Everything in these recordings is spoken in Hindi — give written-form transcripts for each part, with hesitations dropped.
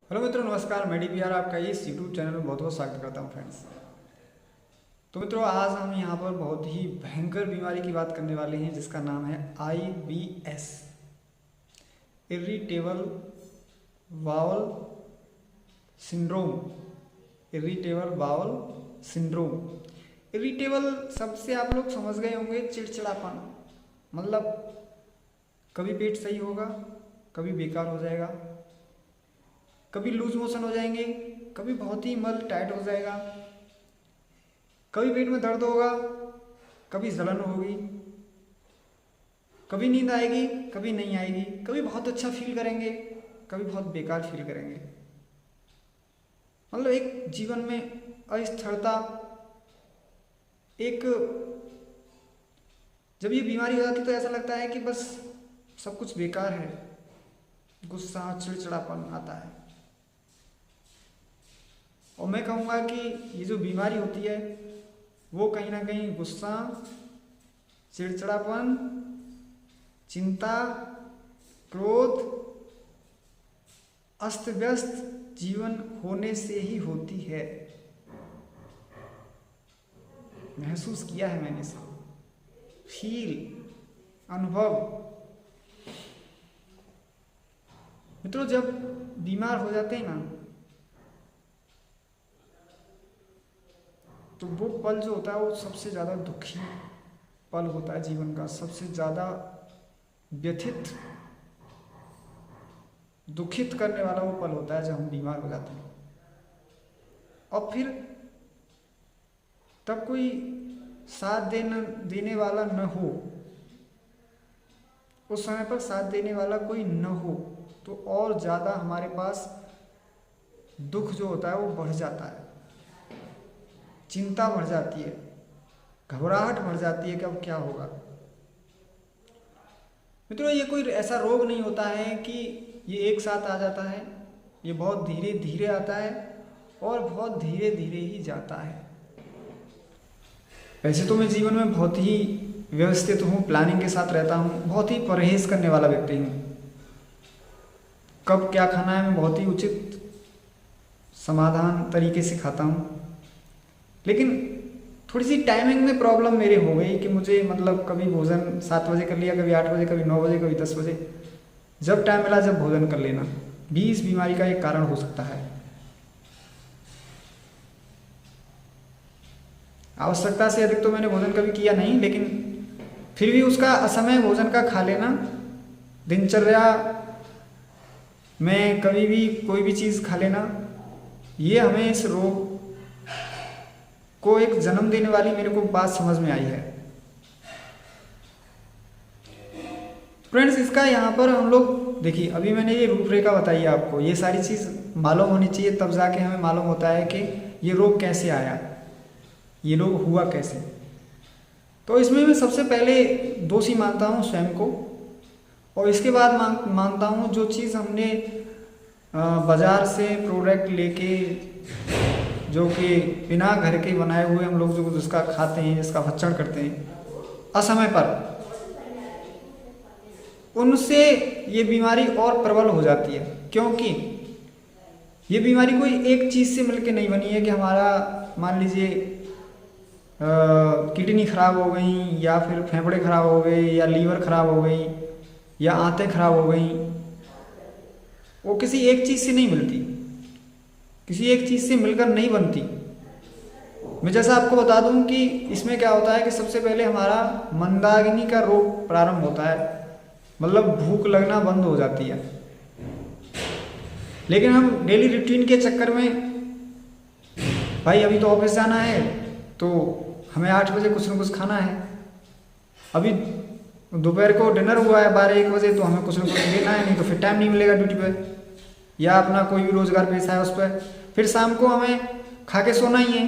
हेलो मित्रों, नमस्कार। मैं DPR आपका इस यूट्यूब चैनल में बहुत बहुत स्वागत करता हूं फ्रेंड्स। तो मित्रों, आज हम यहां पर बहुत ही भयंकर बीमारी की बात करने वाले हैं जिसका नाम है IBS, irritable bowel syndrome. Irritable bowel syndrome. Irritable शब्द से आप लोग समझ गए होंगे चिड़चिड़ापन, मतलब कभी पेट सही होगा, कभी बेकार हो जाएगा, कभी लूज मोशन हो जाएंगे, कभी बहुत ही मल टाइट हो जाएगा, कभी पेट में दर्द होगा, कभी जलन होगी, कभी नींद आएगी, कभी नहीं आएगी, कभी बहुत अच्छा फील करेंगे, कभी बहुत बेकार फील करेंगे। मतलब एक जीवन में अस्थिरता, एक जब ये बीमारी हो जाती है तो ऐसा लगता है कि बस सब कुछ बेकार है, गुस्सा चिड़चिड़ापन आता है। और मैं कहूँगा कि ये जो बीमारी होती है वो कहीं ना कहीं गुस्सा, चिड़चिड़ापन, चिंता, क्रोध, अस्त व्यस्त जीवन होने से ही होती है। महसूस किया है मैंने इसे, फील, अनुभव। मित्रों, जब बीमार हो जाते हैं ना तो वो पल जो होता है वो सबसे ज़्यादा दुखी पल होता है जीवन का, सबसे ज़्यादा व्यथित, दुखित करने वाला वो पल होता है जब हम बीमार हो जाते हैं। और फिर तब कोई साथ देने वाला न हो, उस समय पर साथ देने वाला कोई न हो तो और ज़्यादा हमारे पास दुख जो होता है वो बढ़ जाता है, चिंता बढ़ जाती है, घबराहट बढ़ जाती है कि अब क्या होगा। मित्रों, ये कोई ऐसा रोग नहीं होता है कि ये एक साथ आ जाता है, ये बहुत धीरे धीरे आता है और बहुत धीरे धीरे ही जाता है। वैसे तो मैं जीवन में बहुत ही व्यवस्थित हूँ, प्लानिंग के साथ रहता हूँ, बहुत ही परहेज करने वाला व्यक्ति हूँ। कब क्या खाना है मैं बहुत ही उचित समाधान तरीके से खाता हूँ। लेकिन थोड़ी सी टाइमिंग में प्रॉब्लम मेरे हो गई कि मुझे मतलब कभी भोजन 7 बजे कर लिया, कभी 8 बजे, कभी 9 बजे, कभी 10 बजे, जब टाइम मिला जब भोजन कर लेना भी इस बीमारी का एक कारण हो सकता है। आवश्यकता से अधिक तो मैंने भोजन कभी किया नहीं, लेकिन फिर भी उसका असमय भोजन का खा लेना, दिनचर्या में कभी भी कोई भी चीज़ खा लेना, ये हमें इस रोग को एक जन्म देने वाली मेरे को बात समझ में आई है। फ्रेंड्स, इसका यहाँ पर हम लोग देखिए, अभी मैंने ये रूपरेखा बताई है आपको, ये सारी चीज़ मालूम होनी चाहिए, तब जाके हमें मालूम होता है कि ये रोग कैसे आया, ये रोग हुआ कैसे। तो इसमें मैं सबसे पहले दोषी मानता हूँ स्वयं को, और इसके बाद मानता हूँ जो चीज़ हमने बाजार से प्रोडक्ट लेके, जो कि बिना घर के बनाए हुए हम लोग जो जिसका खाते हैं, जिसका भक्षण करते हैं असमय पर, उनसे ये बीमारी और प्रबल हो जाती है। क्योंकि ये बीमारी कोई एक चीज़ से मिलकर नहीं बनी है कि हमारा मान लीजिए किडनी खराब हो गई, या फिर फेफड़े खराब हो गए, या लीवर खराब हो गई, या आंतें खराब हो गई। वो किसी एक चीज़ से नहीं मिलती, किसी एक चीज़ से मिलकर नहीं बनती। मैं जैसा आपको बता दूं कि इसमें क्या होता है कि सबसे पहले हमारा मंदाग्नि का रोग प्रारंभ होता है, मतलब भूख लगना बंद हो जाती है। लेकिन हम डेली रूटीन के चक्कर में, भाई अभी तो ऑफिस जाना है तो हमें 8 बजे कुछ न कुछ खाना है, अभी दोपहर को डिनर हुआ है 12-1 बजे तो हमें कुछ न कुछ लेना है, नहीं तो फिर टाइम नहीं मिलेगा ड्यूटी पे, या अपना कोई भी रोजगार पेशा है उस पर, फिर शाम को हमें खा के सोना ही है।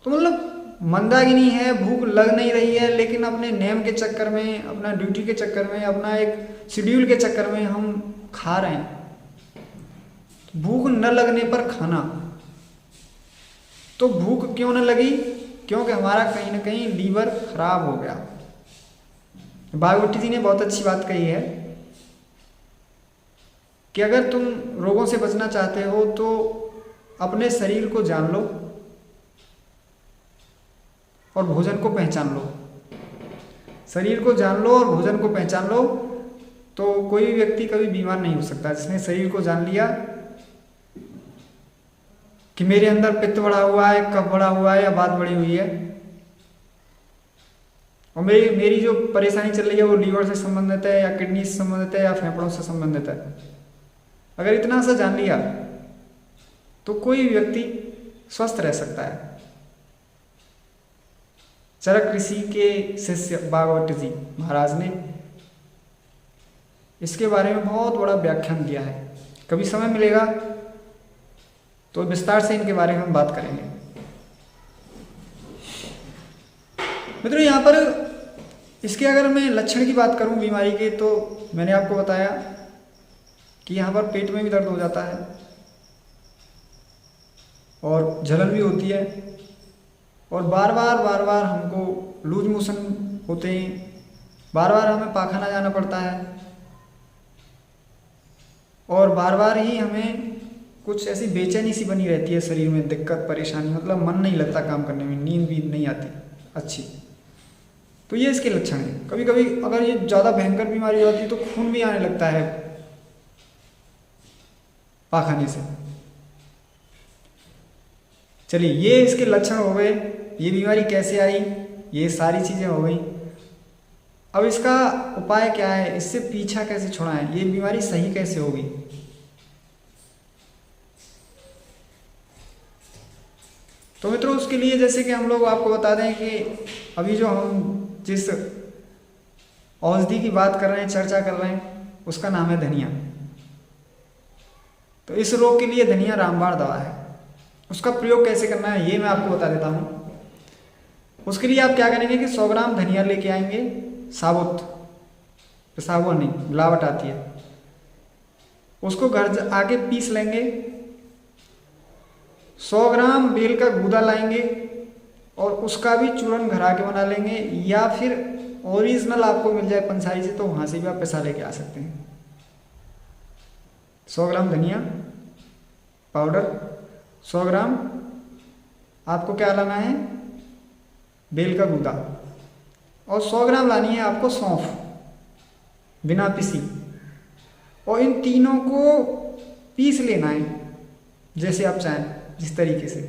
तो मतलब मंदाग्नि है, भूख लग नहीं रही है, लेकिन अपने नेम के चक्कर में, अपना ड्यूटी के चक्कर में, अपना एक शेड्यूल के चक्कर में हम खा रहे हैं। भूख न लगने पर खाना, तो भूख क्यों न लगी? क्योंकि हमारा कहीं ना कहीं लीवर खराब हो गया। भागवती जी ने बहुत अच्छी बात कही है कि अगर तुम रोगों से बचना चाहते हो तो अपने शरीर को जान लो और भोजन को पहचान लो। शरीर को जान लो और भोजन को पहचान लो तो कोई भी व्यक्ति कभी बीमार नहीं हो सकता। जिसने शरीर को जान लिया कि मेरे अंदर पित्त बढ़ा हुआ है, कफ बढ़ा हुआ है या बात बढ़ी हुई है, और मेरी जो परेशानी चल रही है वो लीवर से संबंधित है या किडनी से संबंधित है या फेफड़ों से संबंधित है, अगर इतना सा जान लिया तो कोई व्यक्ति स्वस्थ रह सकता है। चरक ऋषि के शिष्य भागवत जी महाराज ने इसके बारे में बहुत बड़ा व्याख्यान दिया है। कभी समय मिलेगा तो विस्तार से इनके बारे में हम बात करेंगे। मित्रों, यहाँ पर इसके अगर मैं लक्षण की बात करूं बीमारी के, तो मैंने आपको बताया कि यहाँ पर पेट में भी दर्द हो जाता है और जलन भी होती है और बार बार हमको लूज मोशन होते हैं, बार बार हमें पाखाना जाना पड़ता है और बार बार ही हमें कुछ ऐसी बेचैनी सी बनी रहती है शरीर में, दिक्कत परेशानी, मतलब मन नहीं लगता काम करने में, नींद भी नहीं आती अच्छी। तो ये इसके लक्षण हैं। कभी कभी अगर ये ज़्यादा भयंकर बीमारी हो जाती है तो खून भी आने लगता है पाखाने से। चलिए, ये इसके लक्षण हो गए। ये बीमारी कैसे आई, ये सारी चीज़ें हो गई। अब इसका उपाय क्या है, इससे पीछा कैसे छुड़ाएं, ये बीमारी सही कैसे होगी। तो मित्रों, उसके लिए जैसे कि हम लोग आपको बता दें कि अभी जो हम जिस औषधि की बात कर रहे हैं, चर्चा कर रहे हैं, उसका नाम है धनिया। तो इस रोग के लिए धनिया रामबाण दवा है। उसका प्रयोग कैसे करना है ये मैं आपको बता देता हूँ। उसके लिए आप क्या करेंगे कि 100 ग्राम धनिया लेके आएंगे, साबुत, पिसा हुआ नहीं, मिलावट आती है। उसको घर आके पीस लेंगे। 100 ग्राम बेल का गूदा लाएंगे और उसका भी चूरन घर आके बना लेंगे, या फिर ओरिजिनल आपको मिल जाए पंसारी से तो वहाँ से भी आप पिसा लेके आ सकते हैं। 100 ग्राम धनिया पाउडर, 100 ग्राम आपको क्या लाना है, बेल का गूदा, और 100 ग्राम लानी है आपको सौंफ बिना पिसी, और इन तीनों को पीस लेना है जैसे आप चाहें, जिस तरीके से।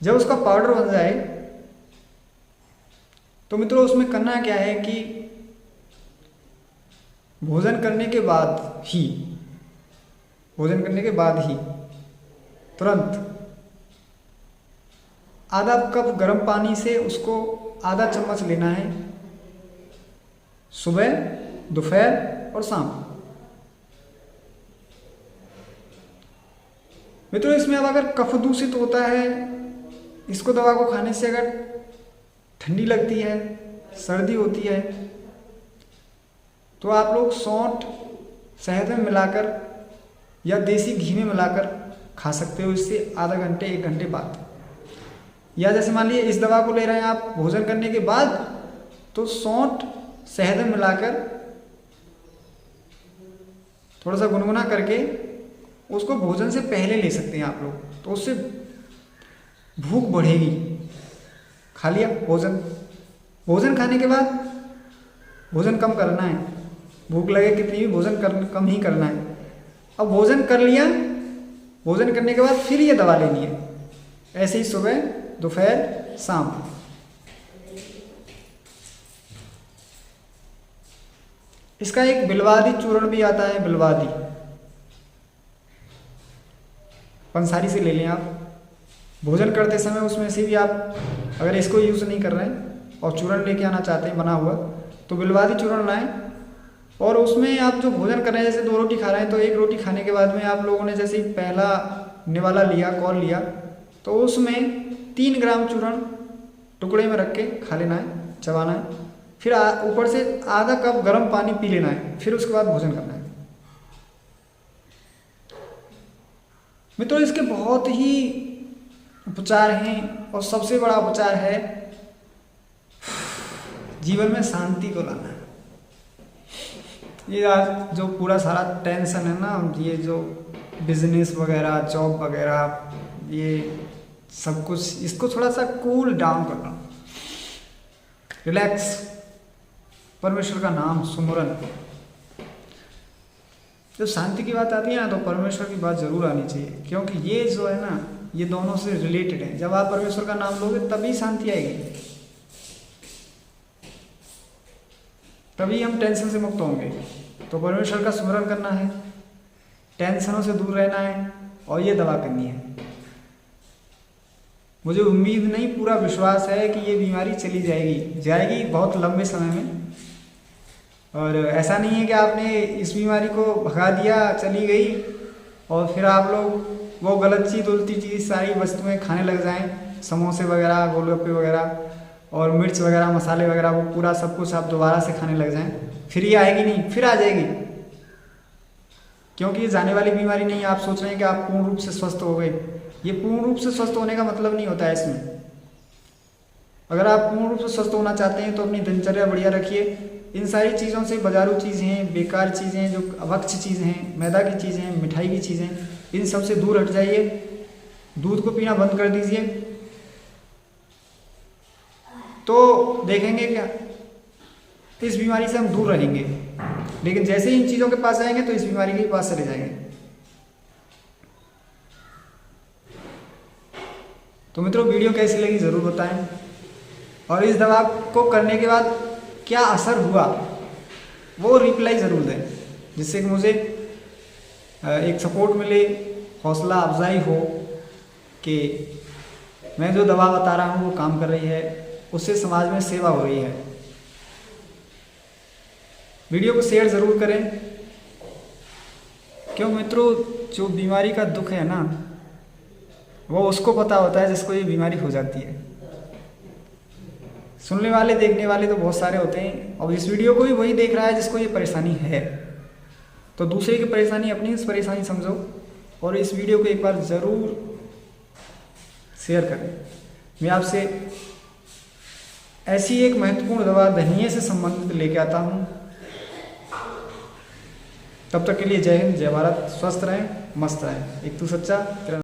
जब उसका पाउडर बन जाए तो मित्रों उसमें करना क्या है कि भोजन करने के बाद ही तुरंत आधा कप गर्म पानी से उसको आधा चम्मच लेना है, सुबह, दोपहर और शाम। मित्रों, इसमें अब अगर कफ दूषित होता है, इसको दवा को खाने से अगर ठंडी लगती है, सर्दी होती है, तो आप लोग सौंठ शहद में मिलाकर या देसी घी में मिलाकर खा सकते हो, इससे आधा घंटे 1 घंटे बाद। या जैसे मान लीजिए इस दवा को ले रहे हैं आप भोजन करने के बाद, तो सौंठ शहद में मिलाकर थोड़ा सा गुनगुना करके उसको भोजन से पहले ले सकते हैं आप लोग, तो उससे भूख बढ़ेगी। खा लिया भोजन खाने के बाद भोजन कम करना है, भूख लगे कितनी भी कम ही करना है। अब भोजन कर लिया, भोजन करने के बाद फिर ये दवा लेनी है, ऐसे ही सुबह, दोपहर, शाम। इसका एक बिलवादी चूर्ण भी आता है, बिलवादी पंसारी से ले लें आप। भोजन करते समय उसमें से भी आप अगर इसको यूज़ नहीं कर रहे हैं और चूर्ण लेके आना चाहते हैं बना हुआ, तो बिलवादी चूर्ण लाएं और उसमें आप जो भोजन कर रहे हैं, जैसे 2 रोटी खा रहे हैं, तो 1 रोटी खाने के बाद में आप लोगों ने जैसे पहला निवाला लिया, कौल लिया, तो उसमें 3 ग्राम चूर्ण टुकड़े में रख के खा लेना है, चबाना है। फिर ऊपर से आधा कप गर्म पानी पी लेना है, फिर उसके बाद भोजन करना है। मित्रों, इसके बहुत ही उपचार हैं और सबसे बड़ा उपचार है जीवन में शांति को लाना। ये आज जो पूरा सारा टेंशन है ना, ये जो बिजनेस वगैरह, जॉब वगैरह, ये सब कुछ, इसको थोड़ा सा कूल डाउन करना, रिलैक्स, परमेश्वर का नाम सुमरन। जब शांति की बात आती है ना, तो परमेश्वर की बात जरूर आनी चाहिए, क्योंकि ये जो है ना, ये दोनों से रिलेटेड है। जब आप परमेश्वर का नाम लोगे तभी शांति आएगी, तभी हम टेंशन से मुक्त होंगे। तो परमेश्वर का स्मरण करना है, टेंशनों से दूर रहना है, और ये दवा करनी है। मुझे उम्मीद नहीं, पूरा विश्वास है कि ये बीमारी चली जाएगी बहुत लंबे समय में। और ऐसा नहीं है कि आपने इस बीमारी को भगा दिया, चली गई, और फिर आप लोग वो गलत चीज़, उल्टी चीज़, सारी वस्तुएं खाने लग जाएं, समोसे वगैरह, गोलगप्पे वगैरह, और मिर्च वगैरह, मसाले वगैरह, वो पूरा सब कुछ आप दोबारा से खाने लग जाएं। फिर ये आएगी नहीं, फिर आ जाएगी, क्योंकि ये जाने वाली बीमारी नहीं है। आप सोच रहे हैं कि आप पूर्ण रूप से स्वस्थ हो गए, ये पूर्ण रूप से स्वस्थ होने का मतलब नहीं होता है इसमें। अगर आप पूर्ण रूप से स्वस्थ होना चाहते हैं तो अपनी दिनचर्या बढ़िया रखिए। इन सारी चीज़ों से, बाजारू चीज़ें, बेकार चीज़ें, जो अभक्ष्य चीज़ें हैं, मैदा की चीज़ें, मिठाई की चीज़ें, इन सब से दूर हट जाइए। दूध को पीना बंद कर दीजिए, तो देखेंगे क्या, इस बीमारी से हम दूर रहेंगे। लेकिन जैसे ही इन चीज़ों के पास जाएंगे तो इस बीमारी के पास चले जाएंगे। तो मित्रों, वीडियो कैसी लगी ज़रूर बताएं, और इस दवा को करने के बाद क्या असर हुआ वो रिप्लाई ज़रूर दें, जिससे कि मुझे एक सपोर्ट मिले, हौसला अफजाई हो कि मैं जो दवा बता रहा हूँ वो काम कर रही है, उससे समाज में सेवा हो रही है। वीडियो को शेयर ज़रूर करें, क्यों मित्रों, जो बीमारी का दुख है ना, वो उसको पता होता है जिसको ये बीमारी हो जाती है। सुनने वाले, देखने वाले तो बहुत सारे होते हैं, और इस वीडियो को भी वही देख रहा है जिसको ये परेशानी है। तो दूसरे की परेशानी अपनी इस परेशानी समझो, और इस वीडियो को एक बार ज़रूर शेयर करें। मैं आपसे ऐसी एक महत्वपूर्ण दवा धनिये से संबंधित लेके आता हूँ। तब तक के लिए जय हिंद, जय भारत, स्वस्थ रहें, मस्त रहें। एक तू सच्चा।